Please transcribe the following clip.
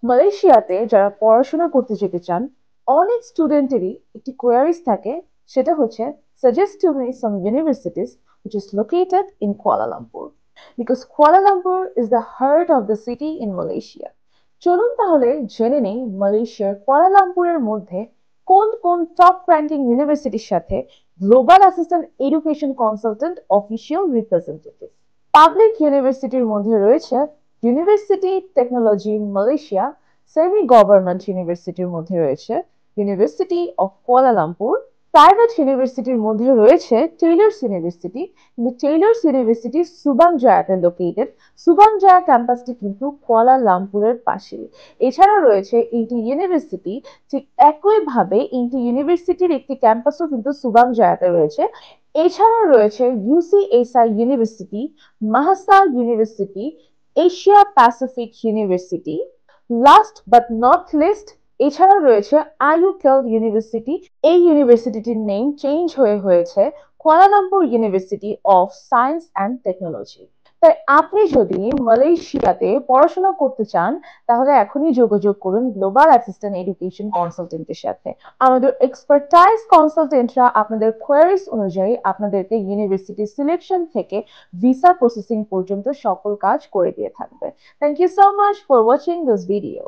মালয়েশিয়াতে যারা পড়াশোনা করতে যেতে চান, অনেক স্টুডেন্টেরই একটি কোয়ারিজ থাকে, সেটা হচ্ছে suggest to me some universities which is located in Kuala Lumpur. Because Kuala Lumpur is the heart of the city in Malaysia. চলুন তাহলে জেনে নেই মালয়েশিয়ার কুয়ালালামপুরের মধ্যে কোন কোন টপ র্যাঙ্কিং ইউনিভার্সিটির সাথে global assistant education consultant official representative. Public ইউনিভার্সিটির মধ্যে রয়েছে university technology Malaysia, semi government ইউনিভার্সিটির মধ্যে রয়েছে ইউনিভার্সিটি অফ কুয়ালালামপুর। প্রাইভেট ইউনিভার্সিটির মধ্যে রয়েছে টেইলার্স ইউনিভার্সিটি, কিন্তু টেইলার্স ইউনিভার্সিটি সুবাং জায়াতে লোকেটেড। সুবাং জায়া ক্যাম্পাসটি কিন্তু কুয়ালালামপুরের পাশে। এছাড়া রয়েছে ইন্টি ইউনিভার্সিটি, ঠিক একইভাবে ইন্টি ইউনিভার্সিটির একটি ক্যাম্পাসও কিন্তু সুবাং জায়াতে রয়েছে। এছাড়া রয়েছে ইউসিএসআই university, মাহাসা university, Asia Pacific university. Last but not list, এছাড়া রয়েছে আইইউকেল ইউনিভার্সিটি। এই ইউনিভার্সিটিটির নেম চেঞ্জ হয়েছে Kuala Lumpur university of science and technology. তাই আপনি যদি মালয়েশিয়াতে পড়াশোনা করতে চান, তাহলে এখনই যোগাযোগ করুন গ্লোবাল অ্যাসিস্ট্যান্ট এডুকেশন কনসালটেন্টের সাথে। আমাদের এক্সপার্টাইজ কনসালটেন্টরা আপনাদের কোয়ারিজ অনুযায়ী আপনাদেরকে ইউনিভার্সিটি সিলেকশন থেকে ভিসা প্রসেসিং পর্যন্ত সকল কাজ করে দিয়ে থাকবে। Thank you so much for watching this video.